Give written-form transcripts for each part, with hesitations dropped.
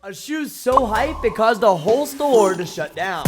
A shoe's so hype it caused the whole store to shut down.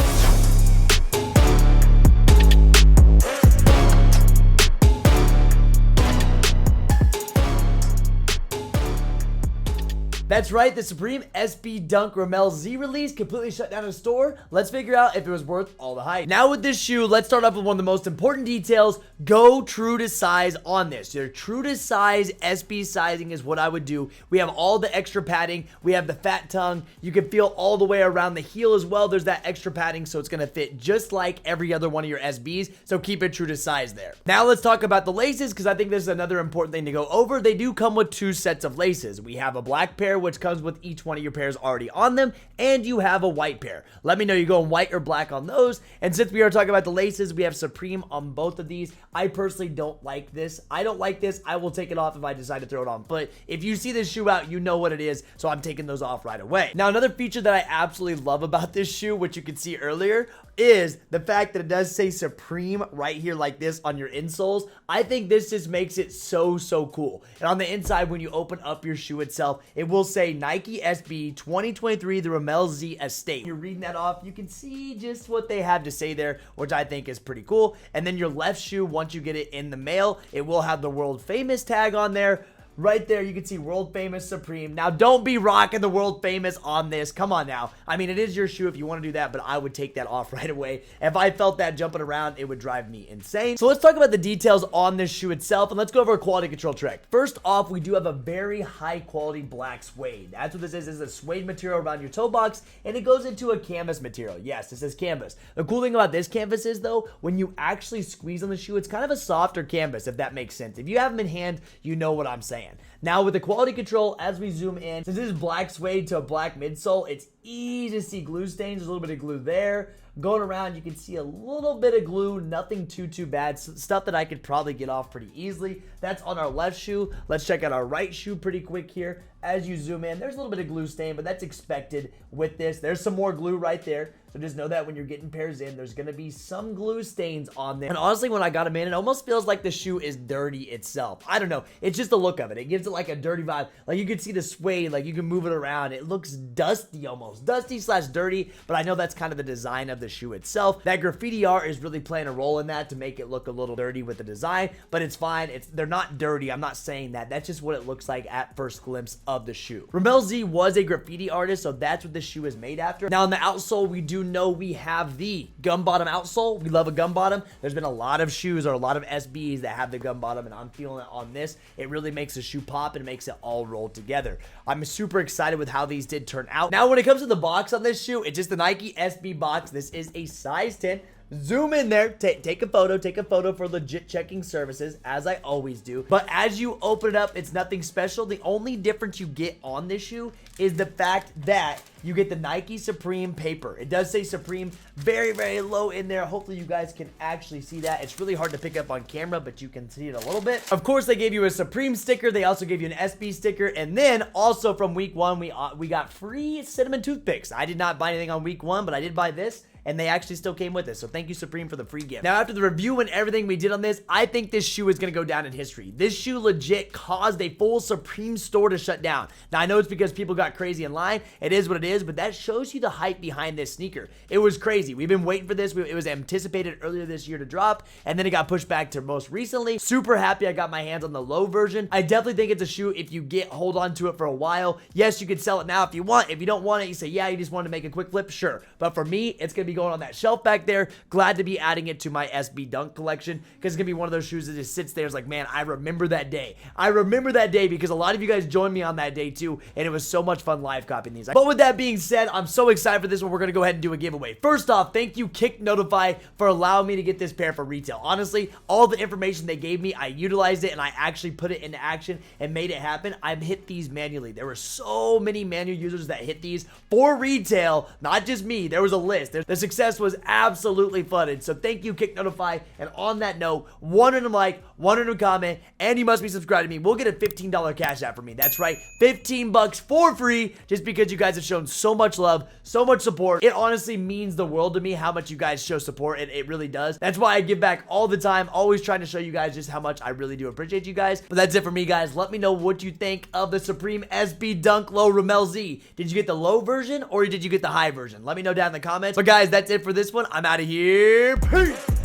That's right, the Supreme SB Dunk Ramellzee release completely shut down a store. Let's figure out if it was worth all the hype. Now with this shoe, let's start off with one of the most important details. Go true to size on this. Your true to size SB sizing is what I would do. We have all the extra padding. We have the fat tongue. You can feel all the way around the heel as well. There's that extra padding, so it's going to fit just like every other one of your SBs. So keep it true to size there. Now let's talk about the laces, because I think this is another important thing to go over. They do come with two sets of laces. We have a black pair, which comes with each one of your pairs already on them, and you have a white pair. Let me know you going white or black on those. And since we are talking about the laces, we have Supreme on both of these. I personally don't like this. I don't like this. I will take it off if I decide to throw it on. But if you see this shoe out, you know what it is, so I'm taking those off right away. Now, another feature that I absolutely love about this shoe, which you could see earlier, is the fact that it does say Supreme right here like this on your insoles. I think this just makes it so cool. And on the inside, when you open up your shoe itself, it will say Nike SB 2023 the Ramellzee Estate. You're reading that off, you can see just what they have to say there, which I think is pretty cool. And then your left shoe, once you get it in the mail, it will have the world famous tag on there. Right there, you can see world famous Supreme. Now, don't be rocking the world famous on this. Come on now. I mean, it is your shoe if you want to do that, but I would take that off right away. If I felt that jumping around, it would drive me insane. So let's talk about the details on this shoe itself, and let's go over a quality control check. First off, we do have a very high quality black suede. That's what this is. This is a suede material around your toe box, and it goes into a canvas material. Yes, this is canvas. The cool thing about this canvas is, though, when you actually squeeze on the shoe, it's kind of a softer canvas, if that makes sense. If you have them in hand, you know what I'm saying. Now with the quality control, as we zoom in, since this is black suede to a black midsole, it's easy to see glue stains. There's a little bit of glue there. Going around, you can see a little bit of glue, nothing too bad. Stuff that I could probably get off pretty easily. That's on our left shoe. Let's check out our right shoe pretty quick here. As you zoom in, there's a little bit of glue stain, but that's expected with this. There's some more glue right there. So just know that when you're getting pairs in, there's going to be some glue stains on there. And honestly, when I got them in, it almost feels like the shoe is dirty itself. I don't know. It's just the look of it. It gives it like a dirty vibe. Like you can see the suede, like you can move it around. It looks dusty almost. Dusty/dirty, but I know that's kind of the design of the shoe itself. That graffiti art is really playing a role in that to make it look a little dirty with the design, but it's fine. They're not dirty. I'm not saying that. That's just what it looks like at first glimpse of the shoe. Ramellzee was a graffiti artist, so that's what this shoe is made after. Now on the outsole, we do know we have the gum bottom outsole. We love a gum bottom. There's been a lot of shoes or a lot of SBs that have the gum bottom, and I'm feeling it on this. It really makes the shoe pop and makes it all roll together. I'm super excited with how these did turn out. Now when it comes to the box on this shoe, it's just the Nike SB box. This is a size 10. Zoom in there, take a photo for legit checking services, as I always do. But as you open it up, it's nothing special. The only difference you get on this shoe is the fact that you get the Nike Supreme paper. It does say Supreme very low in there. Hopefully you guys can actually see that. It's really hard to pick up on camera, but you can see it a little bit. Of course, they gave you a Supreme sticker. They also gave you an SB sticker. And then also from week one, we got free cinnamon toothpicks. I did not buy anything on week one, but I did buy this. And they actually still came with it. So thank you, Supreme, for the free gift. Now, after the review and everything we did on this, I think this shoe is going to go down in history. This shoe legit caused a full Supreme store to shut down. Now, I know it's because people got crazy in line. It is what it is, but that shows you the hype behind this sneaker. It was crazy. We've been waiting for this. It was anticipated earlier this year to drop, and then it got pushed back to most recently. Super happy I got my hands on the low version. I definitely think it's a shoe if you hold on to it for a while. Yes, you could sell it now if you want. If you don't want it, you say, yeah, you just want to make a quick flip, sure. But for me, it's going to be going on that shelf back there. Glad to be adding it to my SB Dunk collection, because it's gonna be one of those shoes that just sits there. It's like, man, I remember that day. I remember that day because a lot of you guys joined me on that day too, and it was so much fun live copying these. But with that being said, I'm so excited for this one. We're gonna go ahead and do a giveaway. First off, thank you Kick Notify for allowing me to get this pair for retail. Honestly, all the information they gave me, I utilized it and I actually put it into action and made it happen. I've hit these manually. There were so many manual users that hit these for retail, not just me. There was a list. The success was absolutely flooded. So thank you, Kick Notify. And on that note, one random like, one in a comment, and you must be subscribed to me. We'll get a $15 cash app for me. That's right, 15 bucks for free, just because you guys have shown so much love, so much support. It honestly means the world to me how much you guys show support. It really does. That's why I give back all the time, always trying to show you guys just how much I really do appreciate you guys. But that's it for me, guys. Let me know what you think of the Supreme SB Dunk Low Ramellzee. Did you get the low version or did you get the high version? Let me know down in the comments. But guys, that's it for this one. I'm out of here. Peace.